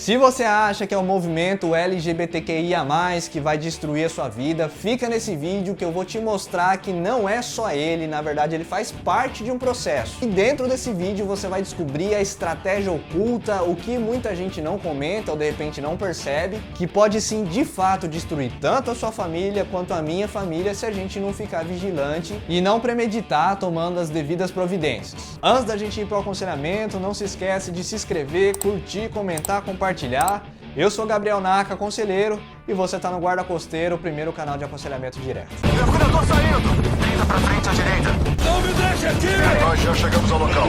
Se você acha que é o movimento LGBTQIA+, que vai destruir a sua vida, fica nesse vídeo que eu vou te mostrar que não é só ele, na verdade ele faz parte de um processo. E dentro desse vídeo você vai descobrir a estratégia oculta, o que muita gente não comenta ou de repente não percebe, que pode sim de fato destruir tanto a sua família quanto a minha família se a gente não ficar vigilante e não premeditar tomando as devidas providências. Antes da gente ir para o aconselhamento, não se esquece de se inscrever, curtir, comentar, compartilhar. Eu sou Gabriel Naka, conselheiro, e você está no Guarda Costeiro, o primeiro canal de aconselhamento direto. Mergulhador saindo! 30 pra frente à direita. Não me deixe aqui! Nós já chegamos ao local.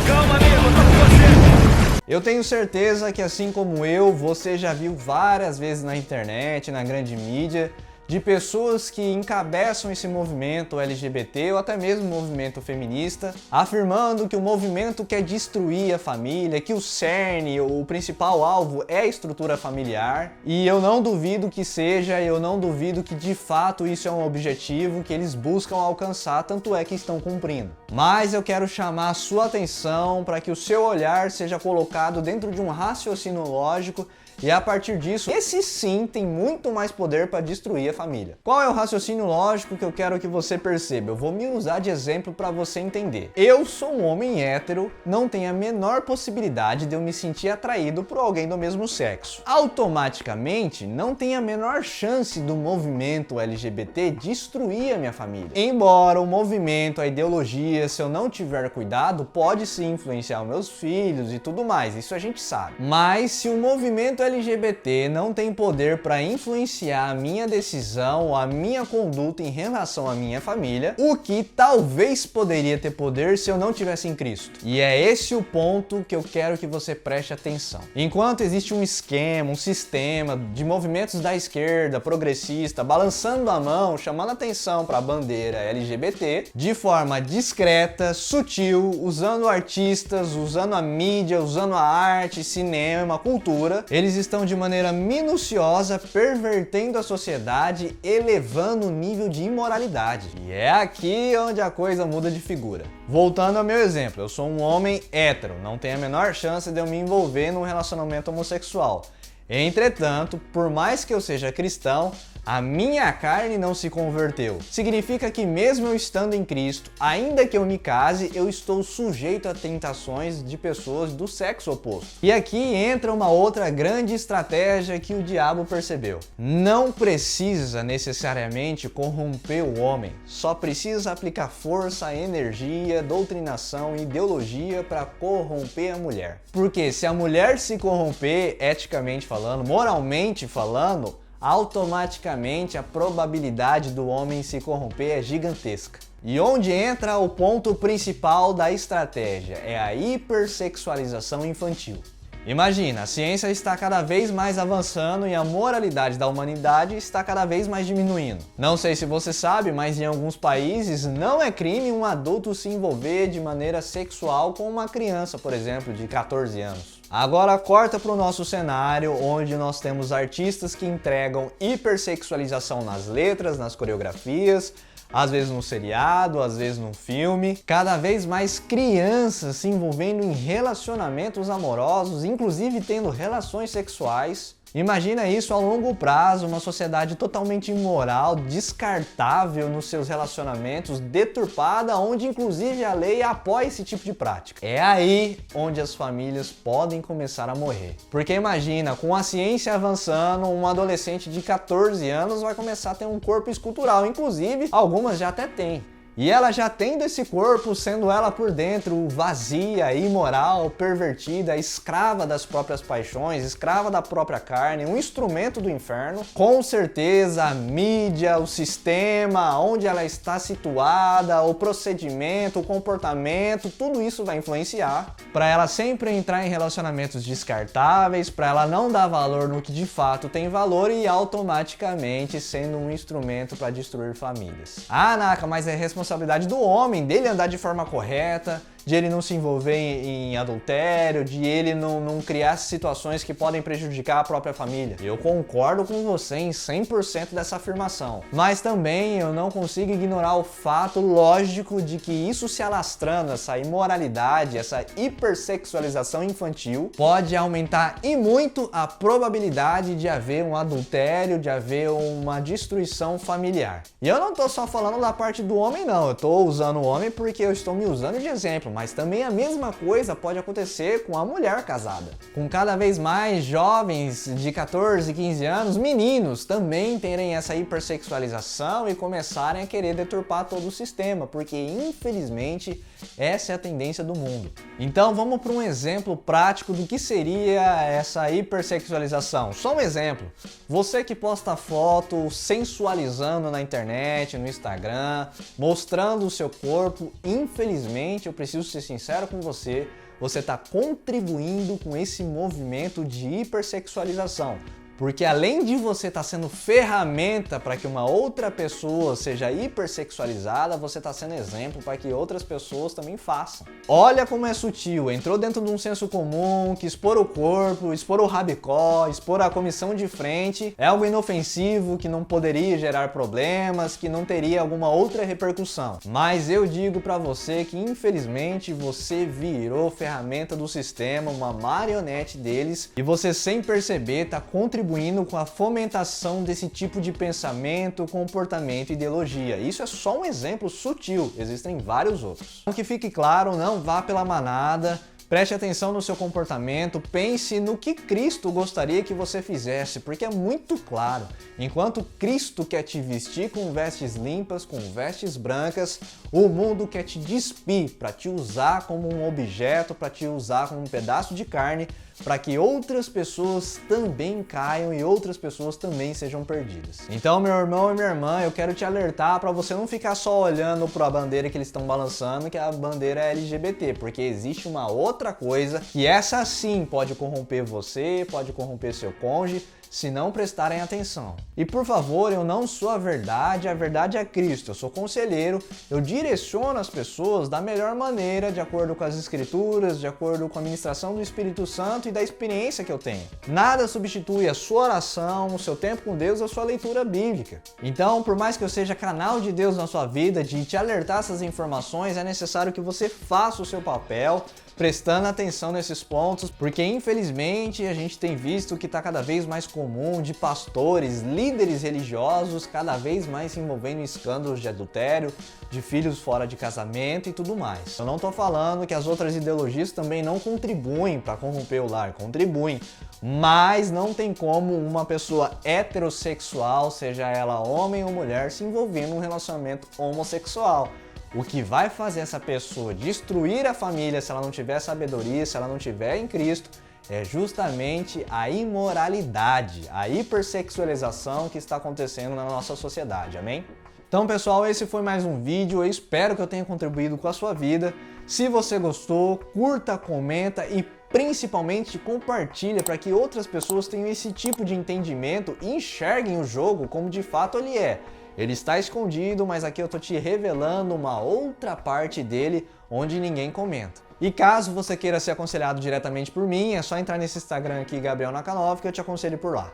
Calma, amigo, tô com você! Eu tenho certeza que assim como eu, você já viu várias vezes na internet, na grande mídia, de pessoas que encabeçam esse movimento LGBT ou até mesmo movimento feminista, afirmando que o movimento quer destruir a família, que o cerne, o principal alvo é a estrutura familiar, e eu não duvido que seja, eu não duvido que de fato isso é um objetivo que eles buscam alcançar, tanto é que estão cumprindo. Mas eu quero chamar a sua atenção para que o seu olhar seja colocado dentro de um raciocínio lógico. E a partir disso, esse sim tem muito mais poder para destruir a família. Qual é o raciocínio lógico que eu quero que você perceba? Eu vou me usar de exemplo para você entender. Eu sou um homem hétero, não tenho a menor possibilidade de eu me sentir atraído por alguém do mesmo sexo. Automaticamente, não tem a menor chance do movimento LGBT destruir a minha família. Embora o movimento, a ideologia, se eu não tiver cuidado, pode sim influenciar os meus filhos e tudo mais, isso a gente sabe. Mas se o movimento LGBT não tem poder para influenciar a minha decisão ou a minha conduta em relação à minha família, o que talvez poderia ter poder se eu não tivesse em Cristo. E é esse o ponto que eu quero que você preste atenção. Enquanto existe um esquema, um sistema de movimentos da esquerda, progressista, balançando a mão, chamando atenção para a bandeira LGBT, de forma discreta, sutil, usando artistas, usando a mídia, usando a arte, cinema, cultura, eles estão de maneira minuciosa pervertendo a sociedade, elevando o nível de imoralidade. E é aqui onde a coisa muda de figura. Voltando ao meu exemplo, eu sou um homem hétero, não tenho a menor chance de eu me envolver num relacionamento homossexual. Entretanto, por mais que eu seja cristão, a minha carne não se converteu. Significa que mesmo eu estando em Cristo, ainda que eu me case, eu estou sujeito a tentações de pessoas do sexo oposto. E aqui entra uma outra grande estratégia que o diabo percebeu. Não precisa necessariamente corromper o homem, só precisa aplicar força, energia, doutrinação e ideologia para corromper a mulher. Porque se a mulher se corromper, eticamente falando, moralmente falando, automaticamente a probabilidade do homem se corromper é gigantesca. E onde entra o ponto principal da estratégia, é a hipersexualização infantil. Imagina, a ciência está cada vez mais avançando e a moralidade da humanidade está cada vez mais diminuindo. Não sei se você sabe, mas em alguns países não é crime um adulto se envolver de maneira sexual com uma criança, por exemplo, de 14 anos. Agora corta para o nosso cenário, onde nós temos artistas que entregam hipersexualização nas letras, nas coreografias, às vezes num seriado, às vezes num filme. Cada vez mais crianças se envolvendo em relacionamentos amorosos, inclusive tendo relações sexuais. Imagina isso a longo prazo, uma sociedade totalmente imoral, descartável nos seus relacionamentos, deturpada, onde inclusive a lei apoia esse tipo de prática. É aí onde as famílias podem começar a morrer. Porque imagina, com a ciência avançando, um adolescente de 14 anos vai começar a ter um corpo escultural, inclusive algumas já até têm. E ela já tendo esse corpo, sendo ela por dentro vazia, imoral, pervertida, escrava das próprias paixões, escrava da própria carne, um instrumento do inferno, com certeza a mídia, o sistema, onde ela está situada, o procedimento, o comportamento, tudo isso vai influenciar para ela sempre entrar em relacionamentos descartáveis, para ela não dar valor no que de fato tem valor e automaticamente sendo um instrumento para destruir famílias. Ah, Naka, mas é responsabilidade do homem, dele andar de forma correta, de ele não se envolver em adultério, de ele não criar situações que podem prejudicar a própria família. Eu concordo com você em 100% dessa afirmação, mas também eu não consigo ignorar o fato lógico de que isso se alastrando, essa imoralidade, essa hipersexualização infantil, pode aumentar e muito a probabilidade de haver um adultério, de haver uma destruição familiar. E eu não tô só falando da parte do homem não, eu tô usando o homem porque eu estou me usando de exemplo, mas também a mesma coisa pode acontecer com a mulher casada. Com cada vez mais jovens de 14, 15 anos, meninos, também terem essa hipersexualização e começarem a querer deturpar todo o sistema, porque infelizmente essa é a tendência do mundo. Então vamos para um exemplo prático do que seria essa hipersexualização. Só um exemplo. Você que posta foto sensualizando na internet, no Instagram, mostrando o seu corpo, infelizmente, eu preciso ser sincero com você, você está contribuindo com esse movimento de hipersexualização. Porque além de você estar sendo ferramenta para que uma outra pessoa seja hipersexualizada, você está sendo exemplo para que outras pessoas também façam. Olha como é sutil, entrou dentro de um senso comum que expor o corpo, expor o rabicó, expor a comissão de frente é algo inofensivo, que não poderia gerar problemas, que não teria alguma outra repercussão. Mas eu digo para você que infelizmente você virou ferramenta do sistema, uma marionete deles, e você sem perceber está contribuindo com a fomentação desse tipo de pensamento, comportamento e ideologia. Isso é só um exemplo sutil, existem vários outros. Então que fique claro, não vá pela manada, preste atenção no seu comportamento, pense no que Cristo gostaria que você fizesse, porque é muito claro, enquanto Cristo quer te vestir com vestes limpas, com vestes brancas, o mundo quer te despir, para te usar como um objeto, para te usar como um pedaço de carne, para que outras pessoas também caiam e outras pessoas também sejam perdidas. Então, meu irmão e minha irmã, eu quero te alertar para você não ficar só olhando para a bandeira que eles estão balançando, que a bandeira é LGBT, porque existe uma outra coisa que essa sim pode corromper você, pode corromper seu cônjuge, se não prestarem atenção. E por favor, eu não sou a verdade é Cristo, eu sou conselheiro, eu direciono as pessoas da melhor maneira, de acordo com as escrituras, de acordo com a ministração do Espírito Santo e da experiência que eu tenho. Nada substitui a sua oração, o seu tempo com Deus, a sua leitura bíblica. Então, por mais que eu seja canal de Deus na sua vida, de te alertar essas informações, é necessário que você faça o seu papel, prestando atenção nesses pontos, porque infelizmente a gente tem visto que está cada vez mais comum de pastores, líderes religiosos, cada vez mais se envolvendo em escândalos de adultério, de filhos fora de casamento e tudo mais. Eu não estou falando que as outras ideologias também não contribuem para corromper o lar, contribuem, mas não tem como uma pessoa heterossexual, seja ela homem ou mulher, se envolver num relacionamento homossexual. O que vai fazer essa pessoa destruir a família se ela não tiver sabedoria, se ela não tiver em Cristo, é justamente a imoralidade, a hipersexualização que está acontecendo na nossa sociedade, amém? Então pessoal, esse foi mais um vídeo, eu espero que eu tenha contribuído com a sua vida. Se você gostou, curta, comenta e principalmente compartilha para que outras pessoas tenham esse tipo de entendimento e enxerguem o jogo como de fato ele é. Ele está escondido, mas aqui eu tô te revelando uma outra parte dele onde ninguém comenta. E caso você queira ser aconselhado diretamente por mim, é só entrar nesse Instagram aqui, Gabriel Nakanov, que eu te aconselho por lá.